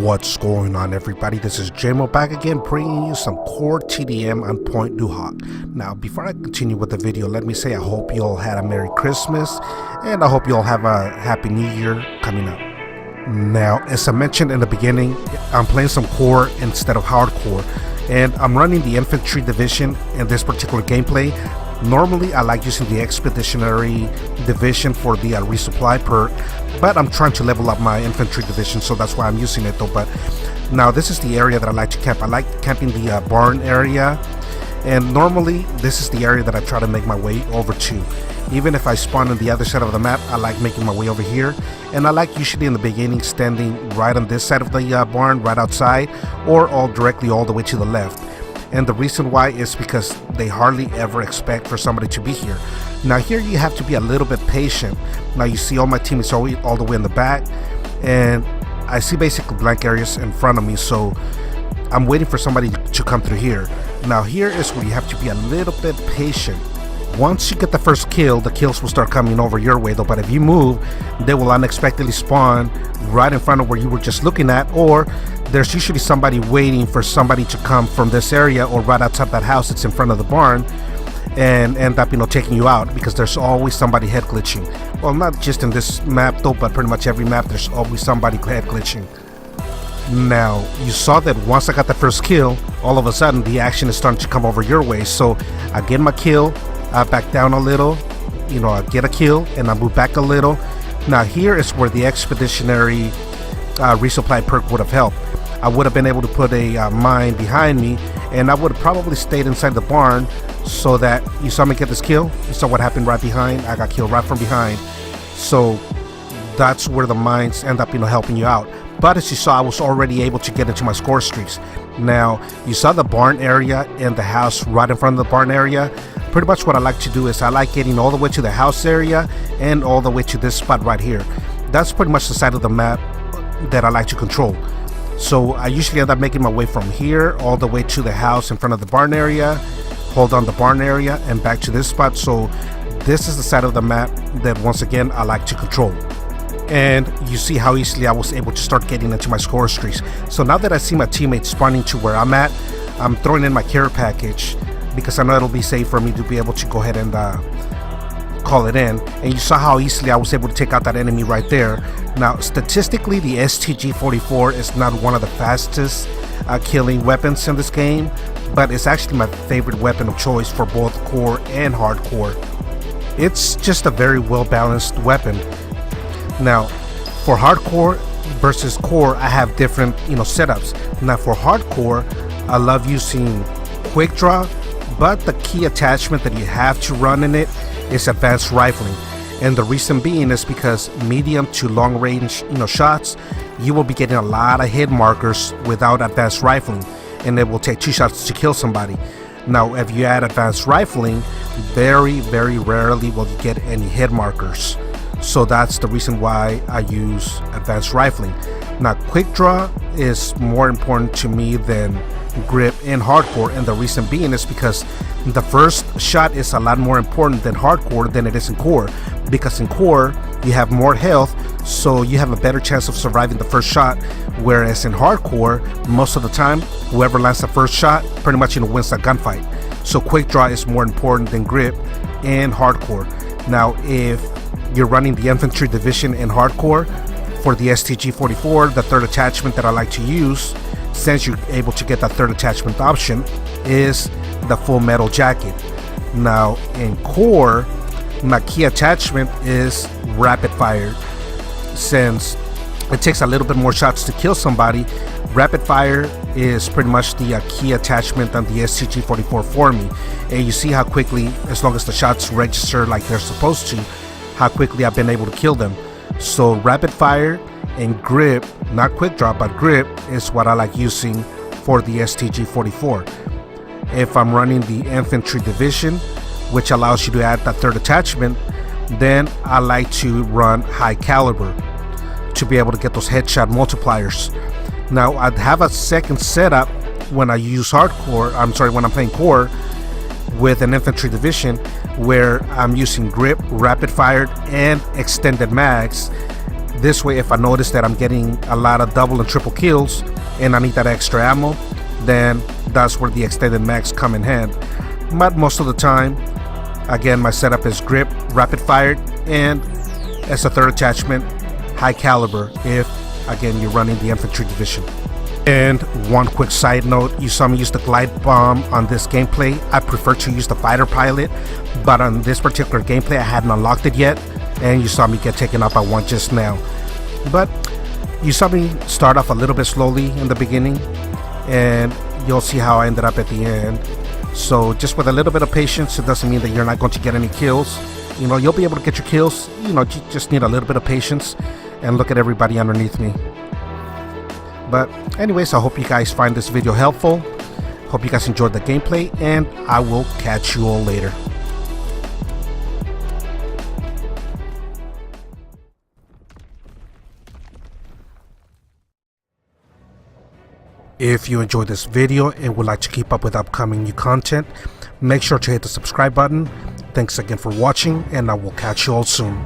What's going on, everybody? This is JMO back again, bringing you some core TDM on Pointe Du Hoc. Now, before I continue with the video, let me say I hope you all had a Merry Christmas, and I hope you all have a Happy New Year coming up. Now, as I mentioned in the beginning, I'm playing some core instead of hardcore, and I'm running the infantry division in this particular gameplay. Normally, I like using the expeditionary division for the resupply perk, but I'm trying to level up my infantry division, so that's why I'm using it though. But now this is the area that I like to camp. I like camping the barn area, and normally this is the area that I try to make my way over to. Even if I spawn on the other side of the map, I like making my way over here, and I like usually in the beginning standing right on this side of the barn, right outside, or directly all the way to the left. And the reason why is because they hardly ever expect for somebody to be here. Now here you have to be a little bit patient. Now you see all my teammates all the way in the back, and I see basically blank areas in front of me, so I'm waiting for somebody to come through here. Now here is where you have to be a little bit patient. Once you get the first kill, the kills will start coming over your way though, but if you move, they will unexpectedly spawn right in front of where you were just looking at, or there's usually somebody waiting for somebody to come from this area or right outside that house that's in front of the barn and end up, taking you out, because there's always somebody head glitching. Well, not just in this map though, but pretty much every map there's always somebody head glitching. Now, you saw that once I got the first kill, all of a sudden the action is starting to come over your way. So I get my kill, I back down a little, I get a kill, and I move back a little. Now here is where the expeditionary resupply perk would have helped. I would have been able to put a mine behind me, and I would have probably stayed inside the barn, so that you saw me get this kill. You saw what happened right behind. I got killed right from behind. So that's where the mines end up helping you out. But as you saw, I was already able to get into my score streaks. Now you saw the barn area and the house right in front of the barn area. Pretty much what I like to do is I like getting all the way to the house area and all the way to this spot right here. That's pretty much the side of the map that I like to control. So I usually end up making my way from here all the way to the house in front of the barn area, hold on the barn area, and back to this spot. So this is the side of the map that once again I like to control. And you see how easily I was able to start getting into my score streaks. So now that I see my teammates spawning to where I'm at, I'm throwing in my care package, because I know it'll be safe for me to be able to go ahead and call it in. And you saw how easily I was able to take out that enemy right there. Now statistically, the STG-44 is not one of the fastest killing weapons in this game, but it's actually my favorite weapon of choice for both core and hardcore. It's just a very well balanced weapon. Now for hardcore versus core, I have different setups. Now for hardcore, I love using quick draw, but the key attachment that you have to run in it is advanced rifling. And the reason being is because medium to long range shots, you will be getting a lot of hit markers without advanced rifling, and it will take 2 shots to kill somebody. Now if you add advanced rifling, very rarely will you get any hit markers. So that's the reason why I use advanced rifling. Now quick draw is more important to me than grip in hardcore, and the reason being is because the first shot is a lot more important than hardcore than it is in core, because in core you have more health, so you have a better chance of surviving the first shot, whereas in hardcore most of the time whoever lands the first shot pretty much wins that gunfight. So quick draw is more important than grip in hardcore. Now if you're running the infantry division in hardcore, for the STG-44, the third attachment that I like to use, since you're able to get that third attachment option, is the full metal jacket. Now in core, my key attachment is rapid fire. Since it takes a little bit more shots to kill somebody, rapid fire is pretty much the key attachment on the STG-44 for me. And you see how quickly, as long as the shots register like they're supposed to, how quickly I've been able to kill them. So rapid fire and grip, not quick draw, but grip is what I like using for the STG-44. If I'm running the infantry division, which allows you to add that third attachment, then I like to run high caliber to be able to get those headshot multipliers. Now I'd have a second setup when I use when I'm playing core with an infantry division, where I'm using grip, rapid fire, and extended mags. This way, if I notice that I'm getting a lot of double and triple kills and I need that extra ammo, then that's where the extended mags come in hand. But most of the time, again, my setup is grip, rapid fired, and as a third attachment, high caliber if, again, you're running the infantry division. And one quick side note, you saw me use the glide bomb on this gameplay. I prefer to use the fighter pilot, but on this particular gameplay I hadn't unlocked it yet, and you saw me get taken out by one just now. But you saw me start off a little bit slowly in the beginning, and you'll see how I ended up at the end. So just with a little bit of patience, it doesn't mean that you're not going to get any kills. You know, you'll be able to get your kills. You know, you just need a little bit of patience. And look at everybody underneath me. But anyways, I hope you guys find this video helpful. Hope you guys enjoyed the gameplay, and I will catch you all later. If you enjoyed this video and would like to keep up with upcoming new content, make sure to hit the subscribe button. Thanks again for watching, and I will catch you all soon.